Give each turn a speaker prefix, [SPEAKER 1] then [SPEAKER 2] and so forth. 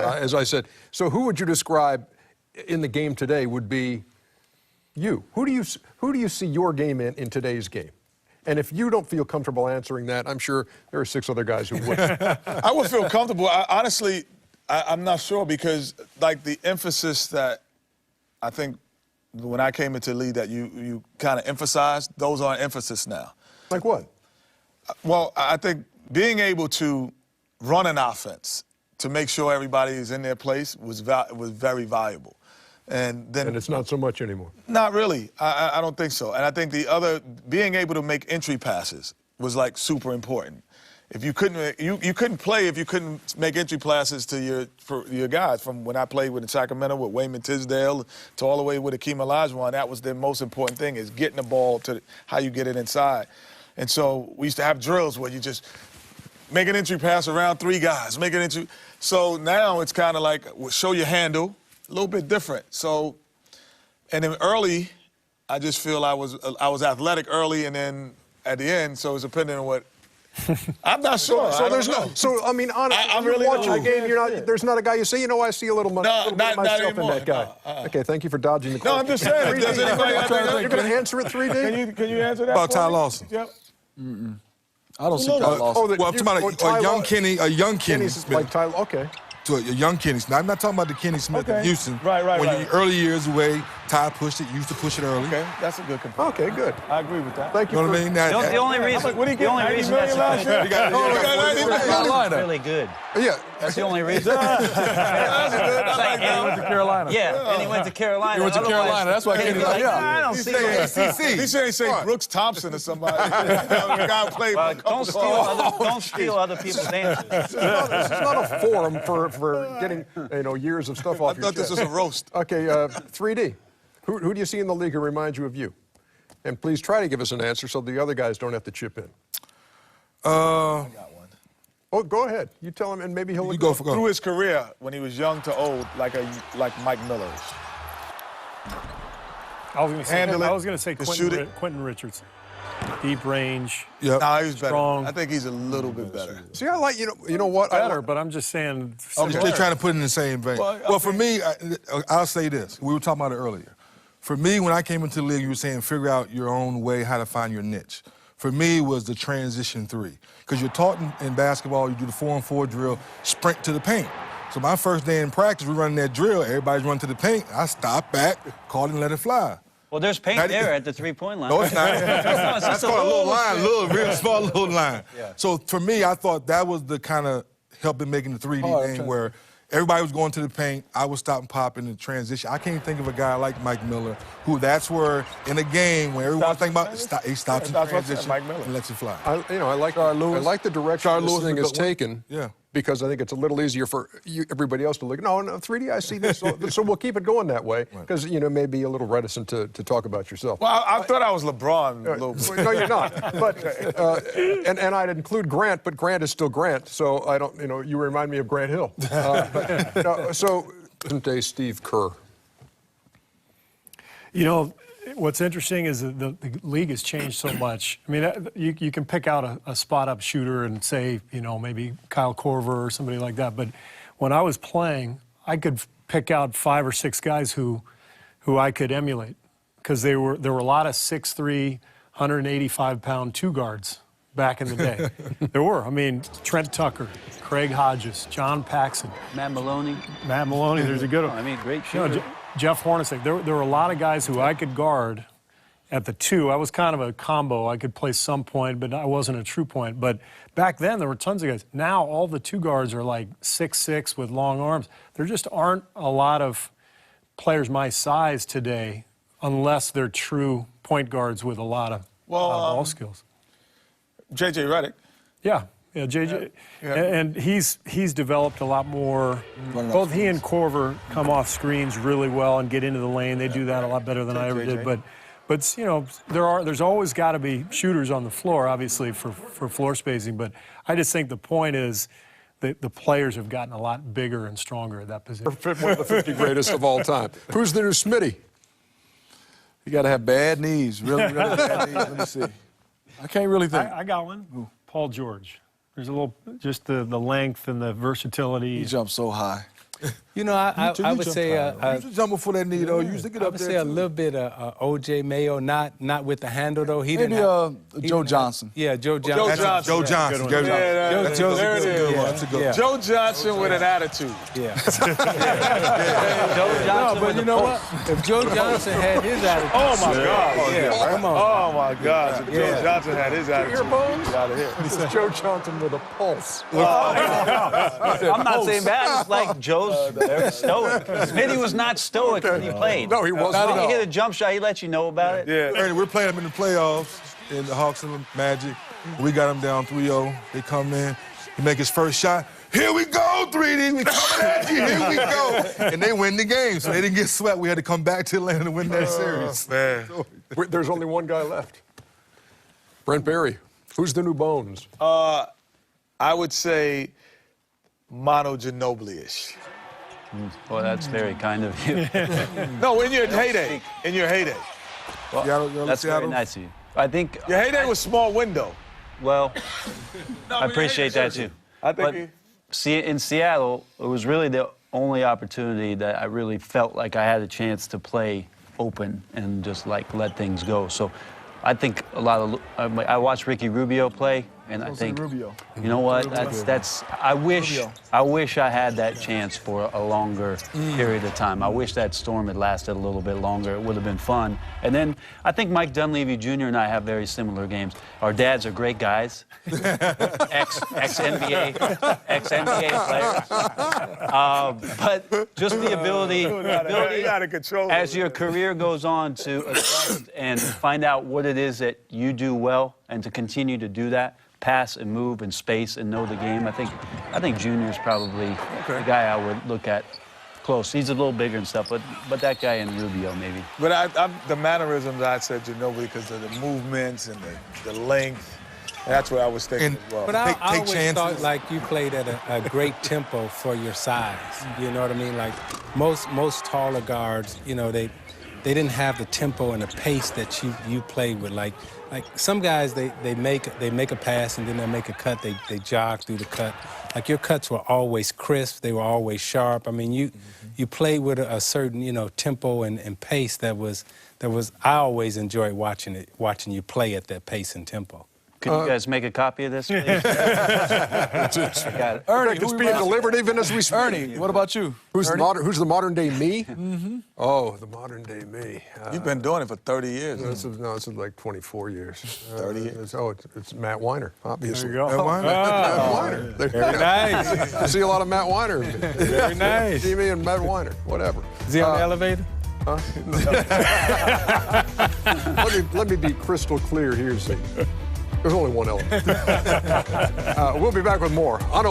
[SPEAKER 1] as I said. So who would you describe in the game today would be you? Who do you see your game in today's game? And if you don't feel comfortable answering that, I'm sure there are 6 other guys who would.
[SPEAKER 2] I would feel comfortable. Honestly, I'm not sure because, like, the emphasis that I think when I came into the league that you kind of emphasized, those are emphasis now.
[SPEAKER 1] Like what?
[SPEAKER 2] Well, I think being able to run an offense to make sure everybody is in their place was very valuable. And
[SPEAKER 1] it's not so much anymore.
[SPEAKER 2] Not really. I don't think so. And I think the other, being able to make entry passes was like super important. If you couldn't, you couldn't play if you couldn't make entry passes to your guys. From when I played with Sacramento with Wayman Tisdale to all the way with Akeem Olajuwon, that was the most important thing, is getting the ball to how you get it inside. And so we used to have drills where you just make an entry pass around 3 guys, make an entry. So now it's kind of like show your handle. A little bit different. So, and then early, I just feel I was athletic early, and then at the end, so it's depending on what. I'm not sure.
[SPEAKER 1] So there's no. So I mean, honestly,
[SPEAKER 2] I'm really
[SPEAKER 1] watching the game. You're not. There's not a guy you say, you know, I see a little bit of myself in that guy. Okay, thank you for dodging the question.
[SPEAKER 2] No, I'm just saying. Does anybody
[SPEAKER 1] You're going to answer it 3D?
[SPEAKER 2] Can you answer that?
[SPEAKER 3] About Ty Lawson.
[SPEAKER 2] Yep.
[SPEAKER 3] I don't see Ty Lawson. Well, I'm talking about a young Kenny,
[SPEAKER 1] Kenny's like Ty. Okay.
[SPEAKER 3] To a young Kenny Smith. I'm not talking about the Kenny Smith of Houston.
[SPEAKER 2] Right.
[SPEAKER 3] When you early years away, Ty pushed it, used to push it early.
[SPEAKER 2] Okay, that's a good comparison.
[SPEAKER 1] Okay, good.
[SPEAKER 2] I agree with that.
[SPEAKER 1] Thank you.
[SPEAKER 3] You know what I mean?
[SPEAKER 4] The only reason,
[SPEAKER 2] what do you get?
[SPEAKER 4] that's
[SPEAKER 2] Carolina.
[SPEAKER 4] really good.
[SPEAKER 1] Yeah.
[SPEAKER 4] That's the only reason.
[SPEAKER 5] He went to Carolina.
[SPEAKER 4] Yeah, and he went to Carolina.
[SPEAKER 5] He went to Carolina. That's why Kenny's like,
[SPEAKER 4] I don't see it.
[SPEAKER 2] He said say Brooks Thompson or somebody. The guy played
[SPEAKER 4] Don't steal other people's answers.
[SPEAKER 1] This is not a forum for getting years of stuff off your chest.
[SPEAKER 2] I thought this was a roast.
[SPEAKER 1] Okay, 3D. Who do you see in the league who reminds you of you? And please try to give us an answer so the other guys don't have to chip in.
[SPEAKER 2] I got one.
[SPEAKER 1] Oh, go ahead. You tell him, and maybe he'll
[SPEAKER 3] go.
[SPEAKER 2] Through his career, when he was young to old, like Mike Miller.
[SPEAKER 5] I was going to say Quentin Richardson. Deep range.
[SPEAKER 3] Yep.
[SPEAKER 2] Nah, he's better.
[SPEAKER 5] Strong.
[SPEAKER 2] I think he's a little bit better.
[SPEAKER 1] See, I like, you know what?
[SPEAKER 5] Better, but I'm just saying.
[SPEAKER 3] They're trying to put it in the same vein. Well, for me, I'll say this. We were talking about it earlier. For me, when I came into the league, you were saying figure out your own way, how to find your niche. For me, it was the transition 3. Because you're taught in basketball, you do the 4-on-4 drill, sprint to the paint. So my first day in practice, we're running that drill, everybody's running to the paint. I stop back, call it and let it fly.
[SPEAKER 4] Well, there's paint there at the 3-point line.
[SPEAKER 3] No, it's not. That's called a little line, real small little line.
[SPEAKER 4] Yeah.
[SPEAKER 3] So for me, I thought that was the kind of help in making the 3D game where everybody was going to the paint, I was stop and pop in the transition. I can't think of a guy like Mike Miller, who that's where, in a game, when everyone's thinking about he stops in transition and lets it fly.
[SPEAKER 1] I like the direction this thing is taken.
[SPEAKER 3] Yeah.
[SPEAKER 1] Because I think it's a little easier for everybody else to look. No, 3D, I see this. So we'll keep it going that way because, maybe a little reticent to talk about yourself.
[SPEAKER 2] Well, I thought I was LeBron a little bit.
[SPEAKER 1] No, you're not. But, and I'd include Grant, but Grant is still Grant. So I don't, you remind me of Grant Hill. So, present-day Steve Kerr.
[SPEAKER 5] What's interesting is that the league has changed so much. I mean, you can pick out a spot-up shooter and say, maybe Kyle Korver or somebody like that. But when I was playing, I could pick out 5 or 6 guys who I could emulate because there were a lot of 6'3", 185-pound 2 guards back in the day. There were. I mean, Trent Tucker, Craig Hodges, John Paxson.
[SPEAKER 4] Matt Maloney.
[SPEAKER 5] There's a good one.
[SPEAKER 4] I mean, great shooter.
[SPEAKER 5] Jeff Hornacek. There were a lot of guys who I could guard at the 2. I was kind of a combo. I could play some point, but I wasn't a true point. But back then, there were tons of guys. Now, all the 2 guards are like 6'6" with long arms. There just aren't a lot of players my size today unless they're true point guards with a lot of ball skills.
[SPEAKER 2] J.J. Redick.
[SPEAKER 5] Yeah, JJ, and he's developed a lot more. Both he and Korver come off screens really well and get into the lane. They do that a lot better than I ever did. But there's always got to be shooters on the floor, obviously for floor spacing. But I just think the point is that the players have gotten a lot bigger and stronger at that position.
[SPEAKER 1] One of the 50 greatest of all time. Who's the new Smitty?
[SPEAKER 6] You got to have bad knees, really bad knees. Let me see. I can't really think.
[SPEAKER 5] I got one. Ooh. Paul George. There's a little, just the length and the versatility.
[SPEAKER 6] He jumps so high.
[SPEAKER 7] You know, I would say
[SPEAKER 3] you should jump before that knee, though. You used to get
[SPEAKER 7] I
[SPEAKER 3] up
[SPEAKER 7] would
[SPEAKER 3] there,
[SPEAKER 7] say a
[SPEAKER 3] too.
[SPEAKER 7] little bit of O.J. Mayo, not with the handle though. He
[SPEAKER 6] Maybe
[SPEAKER 7] didn't. Have, he
[SPEAKER 6] Joe
[SPEAKER 7] didn't
[SPEAKER 6] Johnson.
[SPEAKER 7] Have, yeah, Joe Johnson.
[SPEAKER 2] Joe Johnson.
[SPEAKER 3] Joe Johnson. Joe Johnson.
[SPEAKER 2] That's
[SPEAKER 7] Joe-
[SPEAKER 2] there it
[SPEAKER 3] That's a good
[SPEAKER 2] is.
[SPEAKER 3] one. That's a good
[SPEAKER 7] Yeah.
[SPEAKER 3] one.
[SPEAKER 2] Joe Johnson with an attitude.
[SPEAKER 7] Yeah.
[SPEAKER 4] Joe Johnson
[SPEAKER 7] No, but
[SPEAKER 4] with
[SPEAKER 7] you
[SPEAKER 4] the
[SPEAKER 7] know
[SPEAKER 4] post.
[SPEAKER 7] what? If Joe Johnson had his attitude,
[SPEAKER 2] Oh my God!
[SPEAKER 7] yeah, come on.
[SPEAKER 2] Oh my gosh! If
[SPEAKER 7] Yeah.
[SPEAKER 2] Joe Johnson had his attitude,
[SPEAKER 1] bones?
[SPEAKER 2] get out of here.
[SPEAKER 1] This is Joe Johnson with a pulse.
[SPEAKER 4] I'm not saying that. I just like Joe's very stoic. Smitty was not stoic when he played.
[SPEAKER 1] No, he wasn't
[SPEAKER 4] When
[SPEAKER 1] at
[SPEAKER 4] he
[SPEAKER 1] all.
[SPEAKER 4] hit a jump shot, he let you know about it.
[SPEAKER 2] Yeah.
[SPEAKER 3] Ernie, we're playing them in the playoffs in the Hawks and the Magic. We got him down 3-0. They come in. He make his first shot. Here we go, 3D. We coming at you. Here we go. And they win the game, so they didn't get swept. We had to come back to Atlanta to win that series.
[SPEAKER 2] Man.
[SPEAKER 1] There's only one guy left. Brent Barry. Who's the new Bones?
[SPEAKER 2] I would say Mono Ginobili-ish.
[SPEAKER 4] Well, that's very kind of you.
[SPEAKER 2] No, in your heyday. In your heyday.
[SPEAKER 3] Seattle,
[SPEAKER 4] That's very
[SPEAKER 3] Seattle?
[SPEAKER 4] nice of you. I think.
[SPEAKER 2] Your heyday was small window.
[SPEAKER 4] Well, I appreciate that too.
[SPEAKER 2] I think
[SPEAKER 4] But see, in Seattle, it was really the only opportunity that I really felt like I had a chance to play open and just like let things go. So I think a lot of I watched Ricky Rubio play, and I think
[SPEAKER 6] Rubio.
[SPEAKER 4] you know what? That's I wish I had that chance for a longer period of time. I wish that storm had lasted a little bit longer. It would have been fun. And then I think Mike Dunleavy Jr. and I have very similar games. Our dads are great guys, ex-NBA players. But just the ability
[SPEAKER 2] you gotta control
[SPEAKER 4] as
[SPEAKER 2] it.
[SPEAKER 4] your career goes on to adjust and find out what it is that you do well and to continue to do that, pass and move and space and know the game. I think Junior's probably the guy I would look at close. He's a little bigger and stuff, but that guy in Rubio maybe.
[SPEAKER 2] But I'm the mannerisms, I said Ginobili because of the movements and the length. That's what I was thinking
[SPEAKER 3] And-
[SPEAKER 2] as well.
[SPEAKER 7] But I
[SPEAKER 3] Take
[SPEAKER 7] always
[SPEAKER 3] chances.
[SPEAKER 7] thought like you played at a great tempo for your size. You know what I mean? Like most taller guards, you know, they didn't have the tempo and the pace that you played with. Like some guys, they make a pass and then they make a cut. They jog through the cut. Like your cuts were always crisp. They were always sharp. I mean, you played with a certain tempo and pace that was. I always enjoyed watching you play at that pace and tempo.
[SPEAKER 4] Could you guys make a copy of this, please? I got it.
[SPEAKER 6] Ernie,
[SPEAKER 1] It's being delivered even as we speak.
[SPEAKER 6] Ernie, what about you?
[SPEAKER 1] Who's the modern day me? Mm-hmm. Oh, the modern day me.
[SPEAKER 2] You've been doing it for 30 years.
[SPEAKER 1] This is like 24 years.
[SPEAKER 2] 30 years.
[SPEAKER 1] It's Matt Weiner, obviously.
[SPEAKER 5] There you go.
[SPEAKER 1] Matt Weiner.
[SPEAKER 7] Very nice.
[SPEAKER 1] You see a lot of Matt Weiner.
[SPEAKER 7] Very nice.
[SPEAKER 1] See me and Matt Weiner, whatever.
[SPEAKER 7] Is he on the elevator?
[SPEAKER 1] Let me be crystal clear here, see. There's only one element. We'll be back with more on